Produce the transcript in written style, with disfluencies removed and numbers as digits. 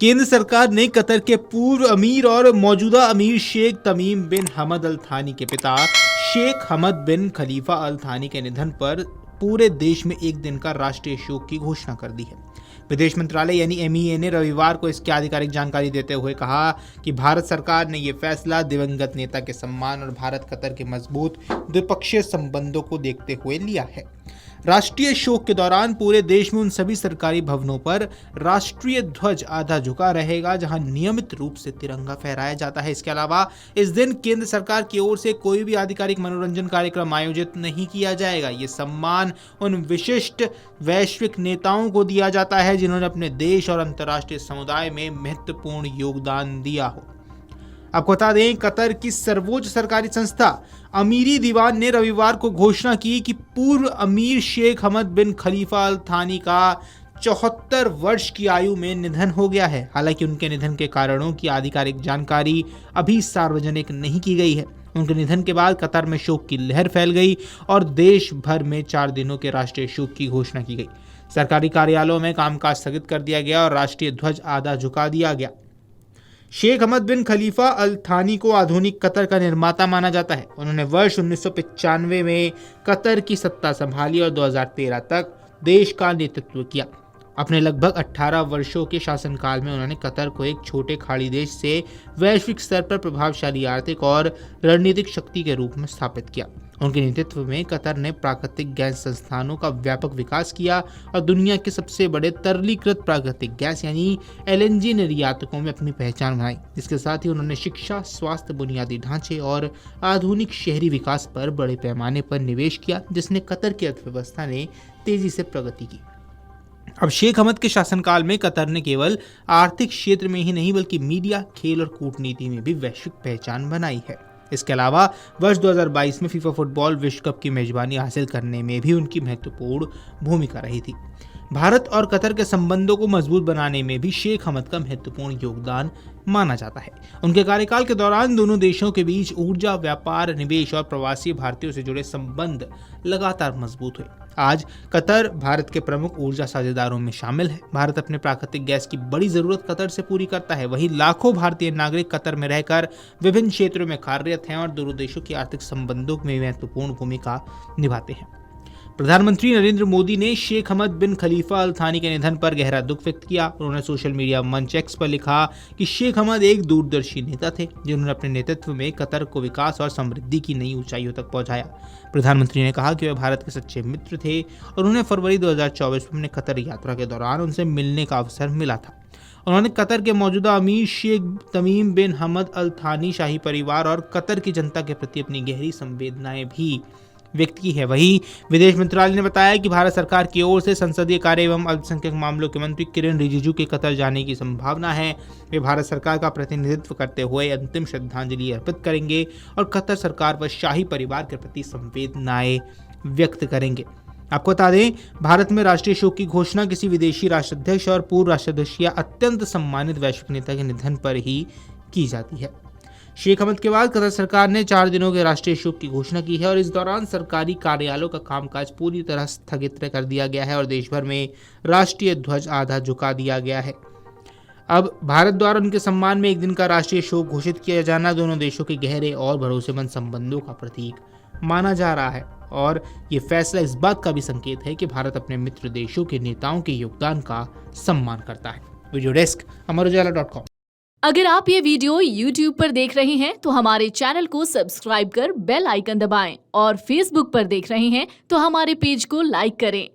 केंद्र सरकार ने कतर के पूर्व अमीर और मौजूदा अमीर शेख तमीम बिन हमद अल थानी के पिता शेख हमद बिन खलीफा अल थानी के निधन पर पूरे देश में एक दिन का राष्ट्रीय शोक की घोषणा कर दी है। विदेश मंत्रालय यानी एमईए ने रविवार को इसकी आधिकारिक जानकारी देते हुए कहा कि भारत सरकार ने यह फैसला दिवंगत नेता के सम्मान और भारत कतर के मजबूत द्विपक्षीय संबंधों को देखते हुए लिया है। राष्ट्रीय शोक के दौरान पूरे देश में उन सभी सरकारी भवनों पर राष्ट्रीय ध्वज आधा झुका रहेगा जहां नियमित रूप से तिरंगा फहराया जाता है। इसके अलावा इस दिन केंद्र सरकार की ओर से कोई भी आधिकारिक मनोरंजन कार्यक्रम आयोजित नहीं किया जाएगा। ये सम्मान उन विशिष्ट वैश्विक नेताओं को दिया जाता है जिन्होंने अपने देश और अंतर्राष्ट्रीय समुदाय में महत्वपूर्ण योगदान दिया हो। आपको बता दें, कतर की सर्वोच्च सरकारी संस्था अमीरी दीवान ने रविवार को घोषणा की कि पूर्व अमीर शेख हमद बिन खलीफा अल थानी का 74 वर्ष की आयु में निधन हो गया है। हालांकि उनके निधन के कारणों की आधिकारिक जानकारी अभी सार्वजनिक नहीं की गई है। उनके निधन के बाद कतर में शोक की लहर फैल गई और देश भर में 4 दिनों के राष्ट्रीय शोक की घोषणा की गई। सरकारी कार्यालयों में कामकाज स्थगित कर दिया गया और राष्ट्रीय ध्वज आधा झुका दिया गया। शेख हमद बिन खलीफा अल थानी को आधुनिक कतर का निर्माता माना जाता है। उन्होंने वर्ष 1995 में कतर की सत्ता संभाली और 2013 तक देश का नेतृत्व किया। अपने लगभग 18 वर्षों के शासनकाल में उन्होंने कतर को एक छोटे खाड़ी देश से वैश्विक स्तर पर प्रभावशाली आर्थिक और रणनीतिक शक्ति के रूप में स्थापित किया। उनके नेतृत्व में कतर ने प्राकृतिक गैस संस्थानों का व्यापक विकास किया और दुनिया के सबसे बड़े तरलीकृत प्राकृतिक गैस यानी एलएनजी निर्यातकों में अपनी पहचान बनाई। इसके साथ ही उन्होंने शिक्षा, स्वास्थ्य, बुनियादी ढांचे और आधुनिक शहरी विकास पर बड़े पैमाने पर निवेश किया, जिसने कतर की अर्थव्यवस्था ने तेजी से प्रगति की। अब शेख हमद के शासनकाल में कतर ने केवल आर्थिक क्षेत्र में ही नहीं बल्कि मीडिया, खेल और कूटनीति में भी वैश्विक पहचान बनाई है। इसके अलावा वर्ष 2022 में फीफा फुटबॉल विश्व कप की मेजबानी हासिल करने में भी उनकी महत्वपूर्ण भूमिका रही थी। भारत और कतर के संबंधों को मजबूत बनाने में भी शेख हमद का महत्वपूर्ण योगदान माना जाता है। उनके कार्यकाल के दौरान दोनों देशों के बीच ऊर्जा, व्यापार, निवेश और प्रवासी भारतीयों से जुड़े संबंध लगातार मजबूत हुए। आज कतर भारत के प्रमुख ऊर्जा साझेदारों में शामिल है। भारत अपने प्राकृतिक गैस की बड़ी जरूरत कतर से पूरी करता है। वहीं लाखों भारतीय नागरिक कतर में रहकर विभिन्न क्षेत्रों में कार्यरत हैं और दोनों देशों की आर्थिक संबंधों में महत्वपूर्ण भूमिका निभाते हैं। प्रधानमंत्री नरेंद्र मोदी ने शेख हमद बिन खलीफा अल थानी के निधन पर गहरा दुख व्यक्त किया। उन्होंने सोशल मीडिया मंच एक्स पर लिखा कि शेख हमद एक दूरदर्शी नेता थे जिन्होंने अपने नेतृत्व में कतर को विकास और समृद्धि की नई ऊंचाइयों तक पहुंचाया। प्रधानमंत्री ने कहा कि वे भारत के सच्चे मित्र थे और उन्हें फरवरी 2024 में अपने कतर यात्रा के दौरान उनसे मिलने का अवसर मिला था। उन्होंने कतर के मौजूदा अमीर शेख तमीम बिन हमद अल थानी शाही परिवार और कतर की जनता के प्रति अपनी गहरी संवेदनाएं भी व्यक्त की है। वहीं विदेश मंत्रालय ने बताया कि भारत सरकार की ओर से संसदीय कार्य एवं अल्पसंख्यक मामलों के मंत्री किरेन रिजिजू के कतर जाने की संभावना है। वे भारत सरकार का प्रतिनिधित्व करते हुए अंतिम श्रद्धांजलि अर्पित करेंगे और कतर सरकार व शाही परिवार के प्रति संवेदनाएं व्यक्त करेंगे। आपको बता दें, भारत में राष्ट्रीय शोक की घोषणा किसी विदेशी राष्ट्राध्यक्ष और पूर्व राष्ट्राध्यक्ष या अत्यंत सम्मानित वैश्विक नेता के निधन पर ही की जाती है। शेख हमद के बाद कतर सरकार ने 4 दिनों के राष्ट्रीय शोक की घोषणा की है और इस दौरान सरकारी कार्यालयों का कामकाज पूरी तरह स्थगित कर दिया गया है और देश भर में राष्ट्रीय ध्वज आधा झुका दिया गया है। अब भारत द्वारा उनके सम्मान में एक दिन का राष्ट्रीय शोक घोषित किया जाना दोनों देशों के गहरे और भरोसेमंद संबंधों का प्रतीक माना जा रहा है और ये फैसला इस बात का भी संकेत है कि भारत अपने मित्र देशों के नेताओं के योगदान का सम्मान करता है। वीडियो डेस्क अमरउजाला.com। अगर आप ये वीडियो YouTube पर देख रहे हैं तो हमारे चैनल को सब्सक्राइब कर बेल आइकन दबाएं और Facebook पर देख रहे हैं तो हमारे पेज को लाइक करें।